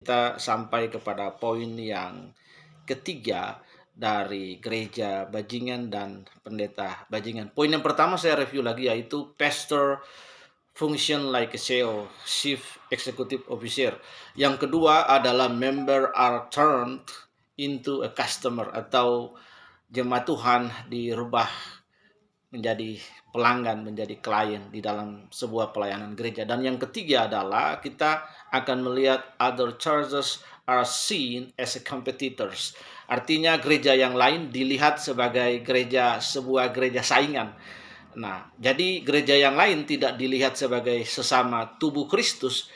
Kita sampai kepada poin yang ketiga dari gereja bajingan dan pendeta bajingan. Poin yang pertama saya review lagi yaitu pastor function like a CEO, chief executive officer. Yang kedua adalah member are turned into a customer atau jemaat Tuhan dirubah menjadi pelanggan, menjadi klien di dalam sebuah pelayanan gereja. Dan yang ketiga adalah kita akan melihat other churches are seen as a competitors. Artinya gereja yang lain dilihat sebagai sebuah gereja saingan. Nah, jadi gereja yang lain tidak dilihat sebagai sesama tubuh Kristus,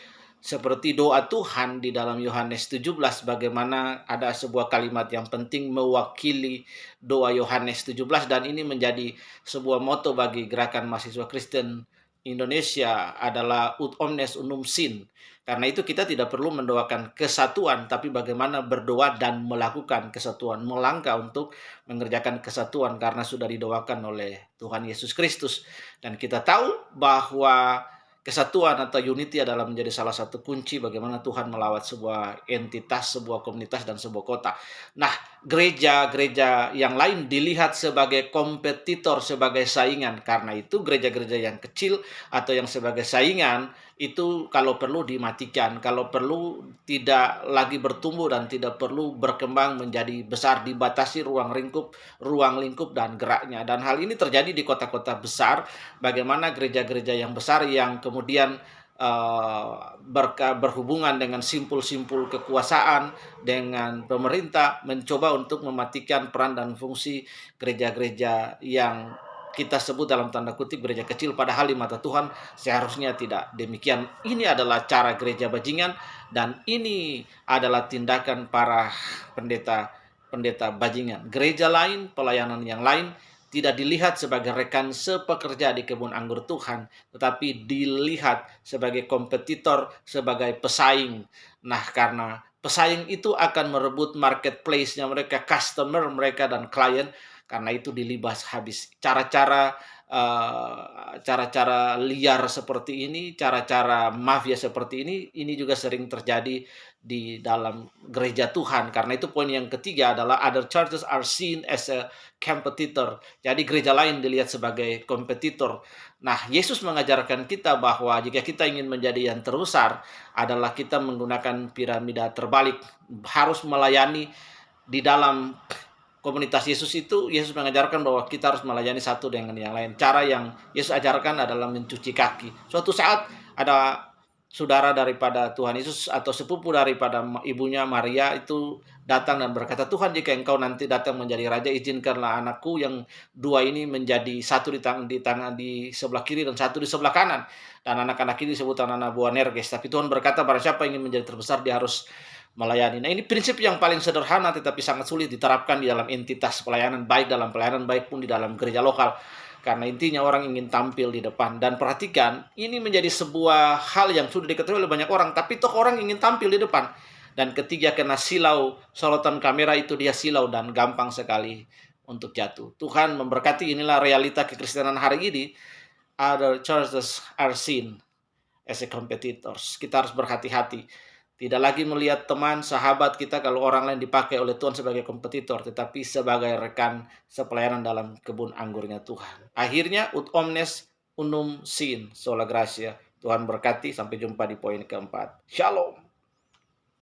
seperti doa Tuhan di dalam Yohanes 17, bagaimana ada sebuah kalimat yang penting mewakili doa Yohanes 17, dan ini menjadi sebuah moto bagi gerakan mahasiswa Kristen Indonesia adalah ut omnes unum sin. Karena itu kita tidak perlu mendoakan kesatuan, tapi bagaimana berdoa dan melakukan kesatuan, melangkah untuk mengerjakan kesatuan karena sudah didoakan oleh Tuhan Yesus Kristus. Dan kita tahu bahwa kesatuan atau unity adalah menjadi salah satu kunci bagaimana Tuhan melawat sebuah entitas, sebuah komunitas, dan sebuah kota. Nah, gereja-gereja yang lain dilihat sebagai kompetitor, sebagai saingan. Karena itu gereja-gereja yang kecil atau yang sebagai saingan itu kalau perlu dimatikan, kalau perlu tidak lagi bertumbuh dan tidak perlu berkembang menjadi besar, dibatasi ruang lingkup dan geraknya. Dan hal ini terjadi di kota-kota besar, bagaimana gereja-gereja yang besar yang kemudian berhubungan dengan simpul-simpul kekuasaan, dengan pemerintah, mencoba untuk mematikan peran dan fungsi gereja-gereja yang kita sebut dalam tanda kutip gereja kecil, padahal di mata Tuhan seharusnya tidak demikian. Ini adalah cara gereja bajingan, dan ini adalah tindakan para pendeta bajingan. Gereja lain, pelayanan yang lain tidak dilihat sebagai rekan sepekerja di kebun anggur Tuhan, tetapi dilihat sebagai kompetitor, sebagai pesaing. Nah, karena pesaing itu akan merebut marketplace-nya mereka, customer mereka, dan klien. Karena itu dilibas habis. Cara-cara liar seperti ini, cara-cara mafia seperti ini juga sering terjadi di dalam gereja Tuhan. Karena itu poin yang ketiga adalah other churches are seen as a competitor. Jadi gereja lain dilihat sebagai kompetitor. Nah, Yesus mengajarkan kita bahwa jika kita ingin menjadi yang terbesar adalah kita menggunakan piramida terbalik. Harus melayani di dalam komunitas Yesus itu. Yesus mengajarkan bahwa kita harus melayani satu dengan yang lain. Cara yang Yesus ajarkan adalah mencuci kaki. Suatu saat ada saudara daripada Tuhan Yesus atau sepupu daripada ibunya Maria itu datang dan berkata, "Tuhan, jika engkau nanti datang menjadi raja, izinkanlah anakku yang dua ini menjadi satu di sebelah kiri dan satu di sebelah kanan." Dan anak-anak ini disebut anak-anak Boanerges. Tapi Tuhan berkata, barang siapa ingin menjadi terbesar, dia harus melayani. Nah, ini prinsip yang paling sederhana tetapi sangat sulit diterapkan di dalam entitas pelayanan, baik dalam pelayanan baik pun di dalam gereja lokal. Karena intinya orang ingin tampil di depan. Dan perhatikan, ini menjadi sebuah hal yang sudah diketahui oleh banyak orang, tapi toh orang ingin tampil di depan. Dan ketiga kena silau sorotan kamera, itu dia silau dan gampang sekali untuk jatuh. Tuhan memberkati. Inilah realita kekristenan hari ini. Other churches are seen as a competitors. Kita harus berhati-hati. Tidak lagi melihat teman, sahabat kita kalau orang lain dipakai oleh Tuhan sebagai kompetitor, tetapi sebagai rekan sepelayanan dalam kebun anggurnya Tuhan. Akhirnya, ut omnes unum sin, sola gracia. Tuhan berkati, sampai jumpa di poin keempat. Shalom.